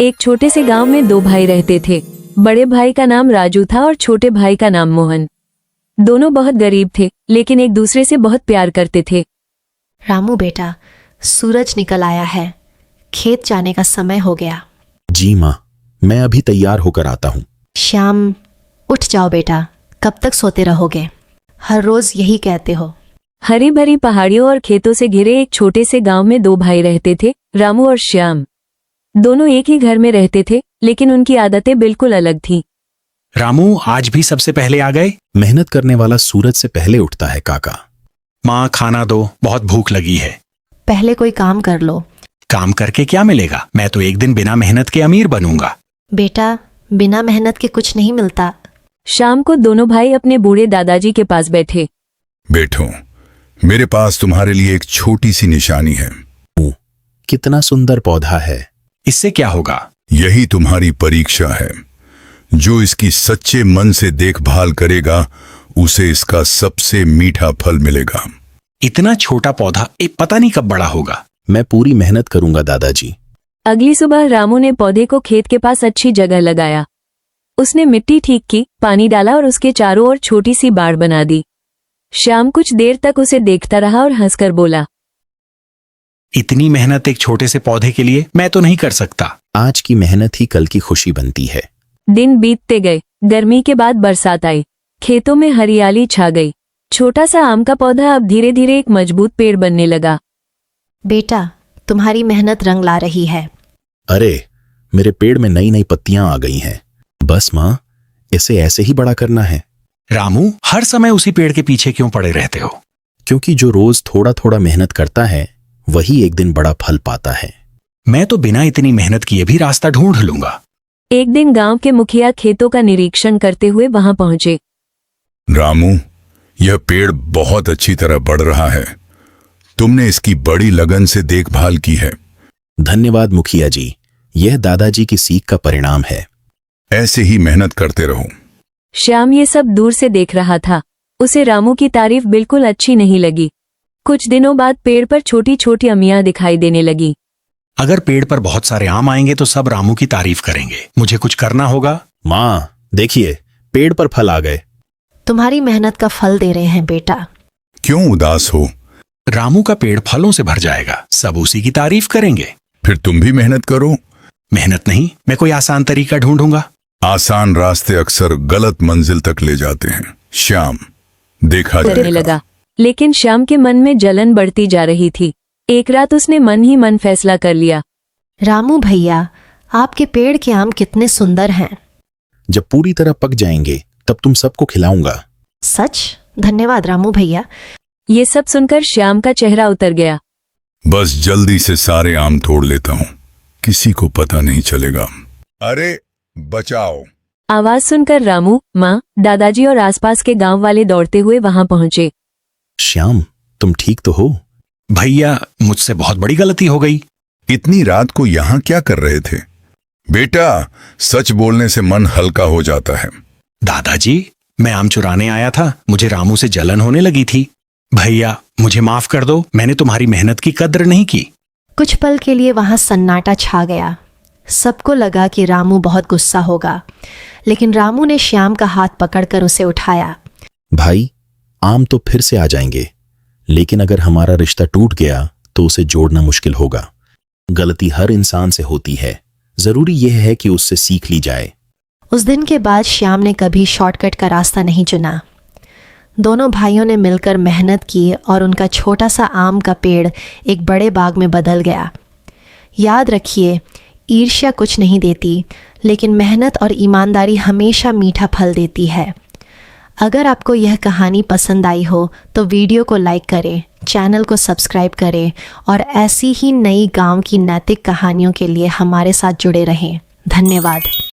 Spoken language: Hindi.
एक छोटे से गांव में दो भाई रहते थे। बड़े भाई का नाम राजू था और छोटे भाई का नाम मोहन। दोनों बहुत गरीब थे, लेकिन एक दूसरे से बहुत प्यार करते थे। रामू बेटा, सूरज निकल आया है, खेत जाने का समय हो गया। जी माँ, मैं अभी तैयार होकर आता हूँ। श्याम, उठ जाओ बेटा, कब तक सोते रहोगे? हर रोज यही कहते हो। हरी भरी पहाड़ियों और खेतों से घिरे एक छोटे से गांव में दो भाई रहते थे, रामू और श्याम। दोनों एक ही घर में रहते थे, लेकिन उनकी आदतें बिल्कुल अलग थीं। रामू आज भी सबसे पहले आ गए? मेहनत करने वाला सूरज से पहले उठता है काका। माँ खाना दो, बहुत भूख लगी है। पहले कोई काम कर लो। काम करके क्या मिलेगा? मैं तो एक दिन बिना मेहनत के अमीर बनूंगा। बेटा, बिना मेहनत के कुछ नहीं मिलता। शाम को दोनों भाई अपने बूढ़े दादाजी के पास बैठे। बैठो, मेरे पास तुम्हारे लिए एक छोटी सी निशानी है। कितना सुंदर पौधा है। इससे क्या होगा? यही तुम्हारी परीक्षा है। जो इसकी सच्चे मन से देखभाल करेगा, उसे इसका सबसे मीठा फल मिलेगा। इतना छोटा पौधा पता नहीं कब बड़ा होगा। मैं पूरी मेहनत करूंगा दादाजी। अगली सुबह रामू ने पौधे को खेत के पास अच्छी जगह लगाया। उसने मिट्टी ठीक की, पानी डाला और उसके चारों ओर छोटी सी बाड़ बना दी। श्याम कुछ देर तक उसे देखता रहा और हंसकर बोला, इतनी मेहनत एक छोटे से पौधे के लिए मैं तो नहीं कर सकता। आज की मेहनत ही कल की खुशी बनती है। दिन बीतते गए। गर्मी के बाद बरसात आई। खेतों में हरियाली छा गई। छोटा सा आम का पौधा अब धीरे धीरे एक मजबूत पेड़ बनने लगा। बेटा, तुम्हारी मेहनत रंग ला रही है। अरे, मेरे पेड़ में नई नई पत्तियां आ गई हैं। बस माँ, इसे ऐसे ही बड़ा करना है। रामू, हर समय उसी पेड़ के पीछे क्यों पड़े रहते हो? क्योंकि जो रोज थोड़ा थोड़ा मेहनत करता है, वही एक दिन बड़ा फल पाता है। मैं तो बिना इतनी मेहनत किए भी रास्ता ढूंढ लूंगा। एक दिन गांव के मुखिया खेतों का निरीक्षण करते हुए वहां पहुंचे। रामू, यह पेड़ बहुत अच्छी तरह बढ़ रहा है। तुमने इसकी बड़ी लगन से देखभाल की है। धन्यवाद मुखिया जी, यह दादाजी की सीख का परिणाम है। ऐसे ही मेहनत करते रहो। श्याम ये सब दूर से देख रहा था। उसे रामू की तारीफ बिल्कुल अच्छी नहीं लगी। कुछ दिनों बाद पेड़ पर छोटी छोटी अमियां दिखाई देने लगी। अगर पेड़ पर बहुत सारे आम आएंगे तो सब रामू की तारीफ करेंगे। मुझे कुछ करना होगा। माँ देखिए, पेड़ पर फल आ गए। तुम्हारी मेहनत का फल दे रहे हैं बेटा। क्यों उदास हो? रामू का पेड़ फलों से भर जाएगा, सब उसी की तारीफ करेंगे। फिर तुम भी मेहनत करो। मेहनत नहीं, मैं कोई आसान तरीका ढूंढूंगा। आसान रास्ते अक्सर गलत मंजिल तक ले जाते हैं। श्याम, देखा करने जाएगा। लगा, लेकिन श्याम के मन में जलन बढ़ती जा रही थी। एक रात उसने मन ही मन फैसला कर लिया। रामू भैया, आपके पेड़ के आम कितने सुंदर हैं। जब पूरी तरह पक जाएंगे तब तुम सबको खिलाऊंगा। सच? धन्यवाद रामू भैया। ये सब सुनकर श्याम का चेहरा उतर गया। बस जल्दी से सारे आम तोड़ लेता हूँ, किसी को पता नहीं चलेगा। अरे बचाओ! आवाज सुनकर रामू, माँ, दादाजी और आसपास के गांव वाले दौड़ते हुए वहां पहुंचे। श्याम, तुम ठीक तो हो? भैया, मुझसे बहुत बड़ी गलती हो गई। इतनी रात को यहाँ क्या कर रहे थे? बेटा, सच बोलने से मन हल्का हो जाता है। दादाजी, मैं आम चुराने आया था, मुझे रामू से जलन होने लगी थी। भैया, मुझे माफ कर दो, मैंने तुम्हारी मेहनत की कद्र नहीं की। कुछ पल के लिए वहां सन्नाटा छा गया। सबको लगा कि रामू बहुत गुस्सा होगा, लेकिन रामू ने श्याम का हाथ पकड़कर उसे उठाया। भाई, आम तो फिर से आ जाएंगे, लेकिन अगर हमारा रिश्ता टूट गया तो उसे जोड़ना मुश्किल होगा। गलती हर इंसान से होती है, जरूरी यह है कि उससे सीख ली जाए। उस दिन के बाद श्याम ने कभी शॉर्टकट का रास्ता नहीं चुना। दोनों भाइयों ने मिलकर मेहनत की और उनका छोटा सा आम का पेड़ एक बड़े बाग में बदल गया। याद रखिए, ईर्ष्या कुछ नहीं देती, लेकिन मेहनत और ईमानदारी हमेशा मीठा फल देती है। अगर आपको यह कहानी पसंद आई हो तो वीडियो को लाइक करें, चैनल को सब्सक्राइब करें और ऐसी ही नई गांव की नैतिक कहानियों के लिए हमारे साथ जुड़े रहें। धन्यवाद।